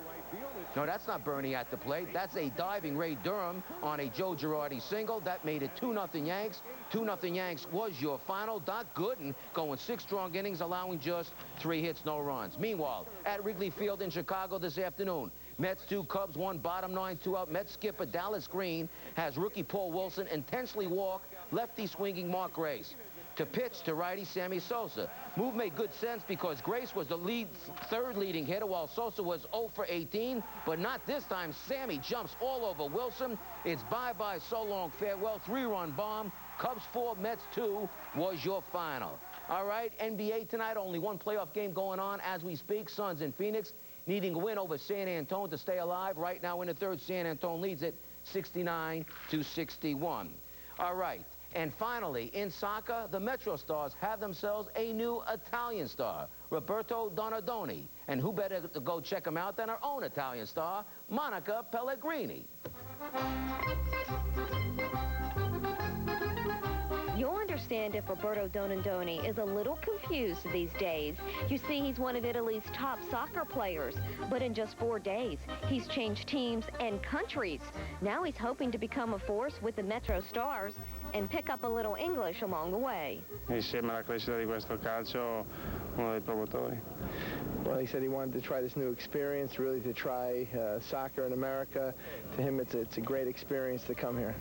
No, that's not Bernie at the plate. That's a diving Ray Durham on a Joe Girardi single. That made it 2-0 Yanks. 2-0 Yanks was your final. Doc Gooden going 6 strong innings, allowing just 3 hits, no runs. Meanwhile, at Wrigley Field in Chicago this afternoon, Mets 2, Cubs 1, bottom 9, 2 out. Mets skipper Dallas Green has rookie Paul Wilson intensely walk lefty swinging Mark Grace. To pitch to righty Sammy Sosa. Move made good sense because Grace was the third leading hitter while Sosa was 0 for 18. But not this time. Sammy jumps all over Wilson. It's bye-bye, so long, farewell. 3-run bomb. Cubs 4, Mets 2 was your final. All right, NBA tonight, only one playoff game going on as we speak. Suns in Phoenix needing a win over San Antonio to stay alive. Right now in the third, San Antonio leads it 69-61. All right. And finally, in soccer, the Metro Stars have themselves a new Italian star, Roberto Donadoni. And who better to go check him out than our own Italian star, Monica Pellegrini. You'll understand if Roberto Donadoni is a little confused these days. You see, he's one of Italy's top soccer players, but in just 4 days, he's changed teams and countries. Now he's hoping to become a force with the Metro Stars and pick up a little English along the way. Insieme alla crescita di questo calcio, uno dei promotori. Well, he said he wanted to try this new experience, really to try soccer in America. To him, it's a great experience to come here.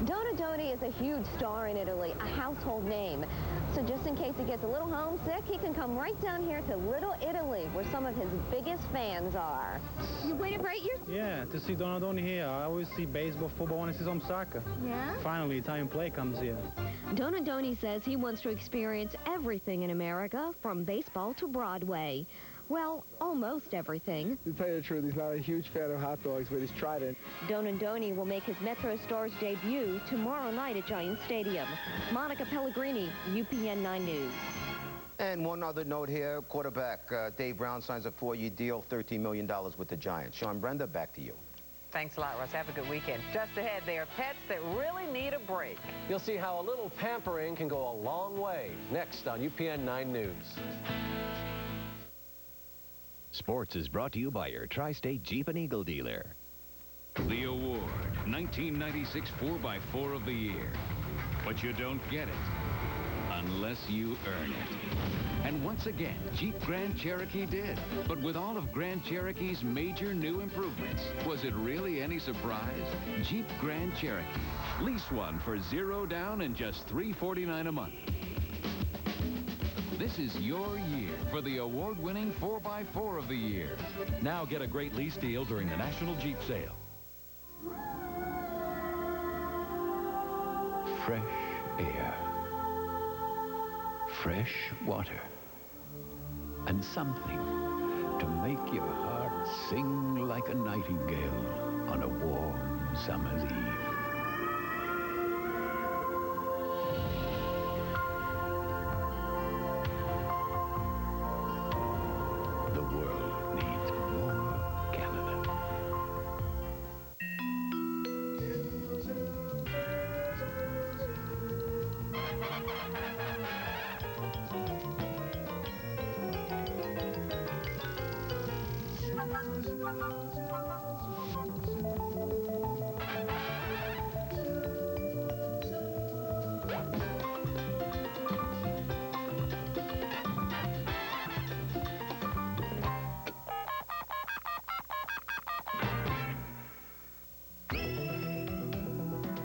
Donadoni is a huge star in Italy, a household name. So just in case he gets a little homesick, he can come right down here to Little Italy, where some of his biggest fans are. You waited for 8 years? Yeah, to see Donadoni here. I always see baseball, football, and I see some soccer. Yeah? Finally, Italian play comes here. Donadoni says he wants to experience everything in America, from baseball to Broadway. Well, almost everything. To tell you the truth, he's not a huge fan of hot dogs, but he's tried it. Donadoni will make his Metro Stars debut tomorrow night at Giant Stadium. Monica Pellegrini, UPN 9 News. And one other note here, quarterback Dave Brown signs a 4-year deal, $13 million with the Giants. Sean, Brenda, back to you. Thanks a lot, Russ. Have a good weekend. Just ahead, they are pets that really need a break. You'll see how a little pampering can go a long way. Next on UPN 9 News. Sports is brought to you by your Tri-State Jeep and Eagle dealer. The award, 1996 4x4 of the Year. But you don't get it unless you earn it. And once again, Jeep Grand Cherokee did. But with all of Grand Cherokee's major new improvements, was it really any surprise? Jeep Grand Cherokee. Lease one for $0 down and just $349 a month. This is your year for the award-winning 4x4 of the Year. Now get a great lease deal during the National Jeep Sale. Fresh air. Fresh water. And something to make your heart sing like a nightingale on a warm summer's eve. The world needs more Canada.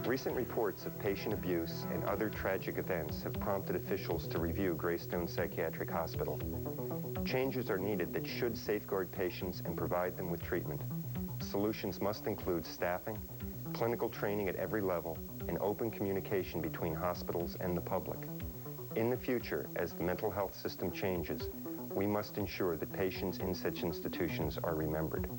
Recent reports of patient abuse and other tragic events have prompted officials to review Greystone Psychiatric Hospital. Changes are needed that should safeguard patients and provide them with treatment. Solutions must include staffing, clinical training at every level, and open communication between hospitals and the public. In the future, as the mental health system changes, we must ensure that patients in such institutions are remembered.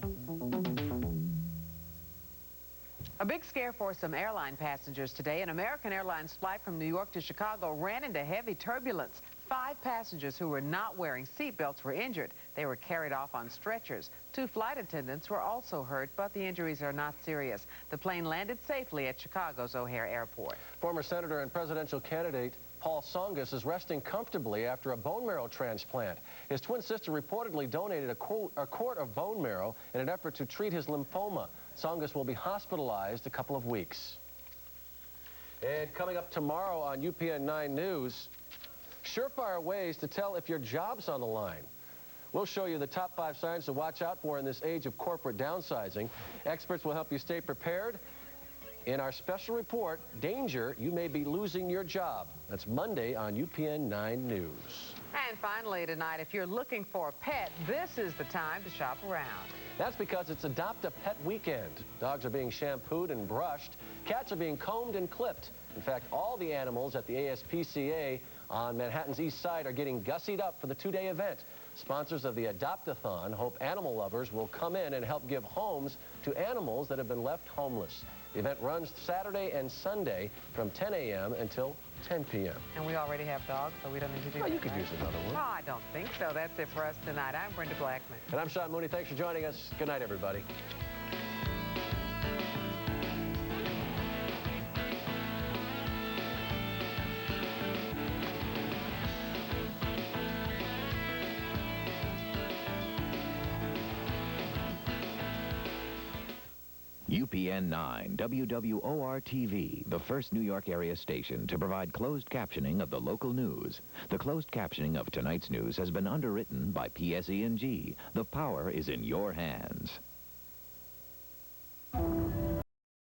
A big scare for some airline passengers today. An American Airlines flight from New York to Chicago ran into heavy turbulence. 5 passengers who were not wearing seatbelts were injured. They were carried off on stretchers. 2 flight attendants were also hurt, but the injuries are not serious. The plane landed safely at Chicago's O'Hare Airport. Former Senator and presidential candidate Paul Tsongas is resting comfortably after a bone marrow transplant. His twin sister reportedly donated a quart of bone marrow in an effort to treat his lymphoma. Tsongas will be hospitalized a couple of weeks. And coming up tomorrow on UPN 9 News, surefire ways to tell if your job's on the line. We'll show you the top 5 signs to watch out for in this age of corporate downsizing. Experts will help you stay prepared. In our special report, Danger, You May Be Losing Your Job. That's Monday on UPN 9 News. And finally tonight, if you're looking for a pet, this is the time to shop around. That's because it's Adopt a Pet Weekend. Dogs are being shampooed and brushed. Cats are being combed and clipped. In fact, all the animals at the ASPCA on Manhattan's East Side are getting gussied up for the 2-day event. Sponsors of the Adopt-a-thon hope animal lovers will come in and help give homes to animals that have been left homeless. The event runs Saturday and Sunday from 10 a.m. until 10 p.m. And we already have dogs, so we don't need to do that. You could use another one. Oh, I don't think so. That's it for us tonight. I'm Brenda Blackman. And I'm Sean Mooney. Thanks for joining us. Good night, everybody. UPN 9, WWOR-TV, the first New York area station to provide closed captioning of the local news. The closed captioning of tonight's news has been underwritten by PSE&G. The power is in your hands.